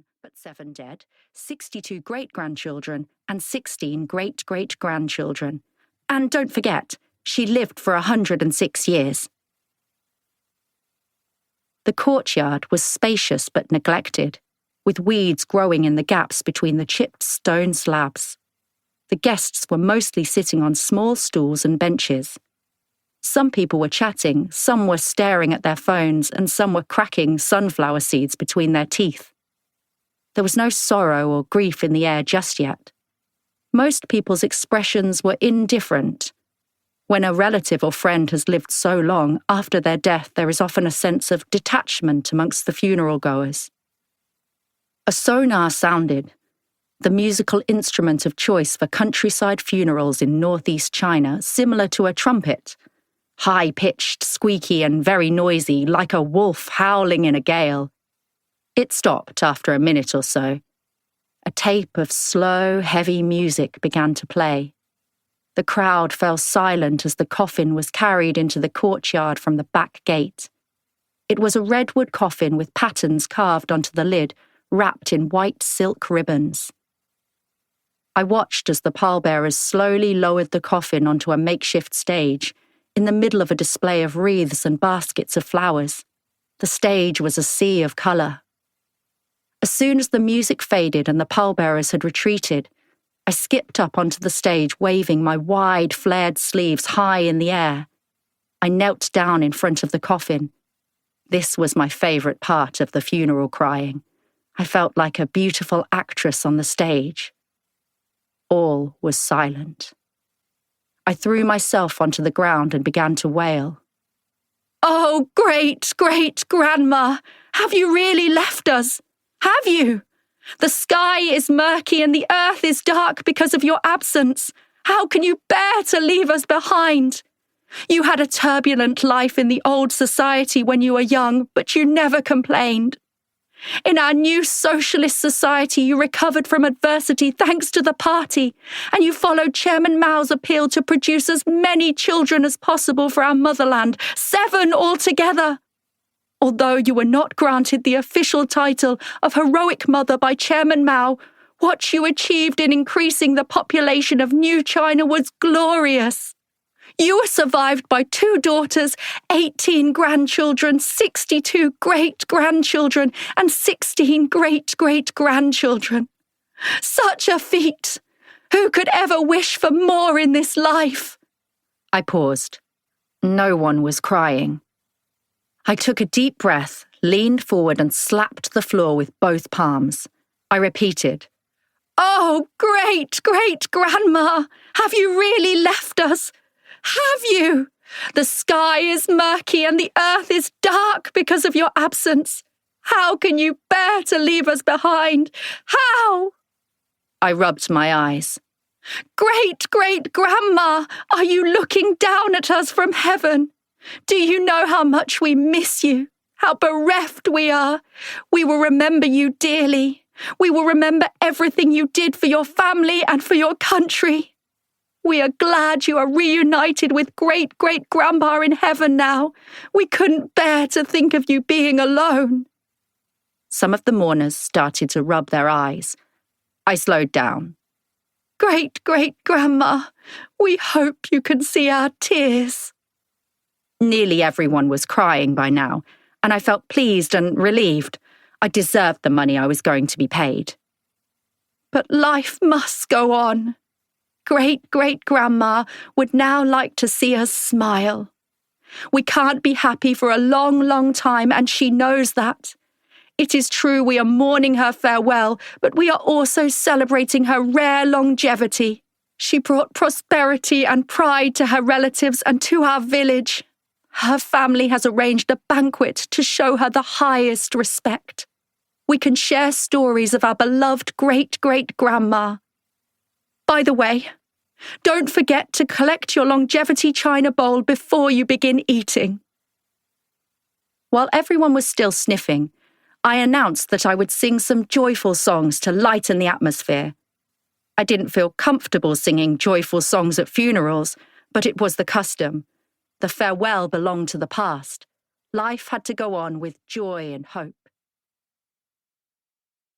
grandchildren, but 7 dead, 62 great-grandchildren, and 16 great-great-grandchildren. And don't forget, she lived for 106 years. The courtyard was spacious but neglected, with weeds growing in the gaps between the chipped stone slabs. The guests were mostly sitting on small stools and benches. Some people were chatting, some were staring at their phones, and some were cracking sunflower seeds between their teeth. There was no sorrow or grief in the air just yet. Most people's expressions were indifferent. When a relative or friend has lived so long, after their death there is often a sense of detachment amongst the funeral goers. A sonar sounded, the musical instrument of choice for countryside funerals in northeast China, similar to a trumpet. High-pitched, squeaky and very noisy, like a wolf howling in a gale. It stopped after a minute or so. A tape of slow, heavy music began to play. The crowd fell silent as the coffin was carried into the courtyard from the back gate. It was a redwood coffin with patterns carved onto the lid, wrapped in white silk ribbons. I watched as the pallbearers slowly lowered the coffin onto a makeshift stage, in the middle of a display of wreaths and baskets of flowers. The stage was a sea of colour. As soon as the music faded and the pallbearers had retreated, I skipped up onto the stage, waving my wide, flared sleeves high in the air. I knelt down in front of the coffin. This was my favourite part of the funeral crying. I felt like a beautiful actress on the stage. All was silent. I threw myself onto the ground and began to wail. "Oh, great-great-grandma, have you really left us? Have you? The sky is murky and the earth is dark because of your absence. How can you bear to leave us behind? You had a turbulent life in the old society when you were young, but you never complained. In our new socialist society, you recovered from adversity thanks to the party, and you followed Chairman Mao's appeal to produce as many children as possible for our motherland, 7 altogether. Although you were not granted the official title of Heroic Mother by Chairman Mao, what you achieved in increasing the population of New China was glorious. You were survived by 2 daughters, 18 grandchildren, 62 great-grandchildren, and 16 great-great-grandchildren. Such a feat! Who could ever wish for more in this life?" I paused. No one was crying. I took a deep breath, leaned forward and slapped the floor with both palms. I repeated, "Oh, great-great-grandma, have you really left us? Have you? The sky is murky and the earth is dark because of your absence. How can you bear to leave us behind? How?" I rubbed my eyes. "Great-great-grandma, are you looking down at us from heaven? Do you know how much we miss you? How bereft we are? We will remember you dearly. We will remember everything you did for your family and for your country. We are glad you are reunited with great-great-grandpa in heaven now. We couldn't bear to think of you being alone." Some of the mourners started to rub their eyes. I slowed down. "Great-great-grandma, we hope you can see our tears." Nearly everyone was crying by now, and I felt pleased and relieved. I deserved the money I was going to be paid. But life must go on. Great-great-grandma would now like to see us smile. We can't be happy for a long, long time, and she knows that. It is true we are mourning her farewell, but we are also celebrating her rare longevity. She brought prosperity and pride to her relatives and to our village. Her family has arranged a banquet to show her the highest respect. We can share stories of our beloved great-great-grandma. By the way, don't forget to collect your longevity china bowl before you begin eating." While everyone was still sniffing, I announced that I would sing some joyful songs to lighten the atmosphere. I didn't feel comfortable singing joyful songs at funerals, but it was the custom. The farewell belonged to the past. Life had to go on with joy and hope.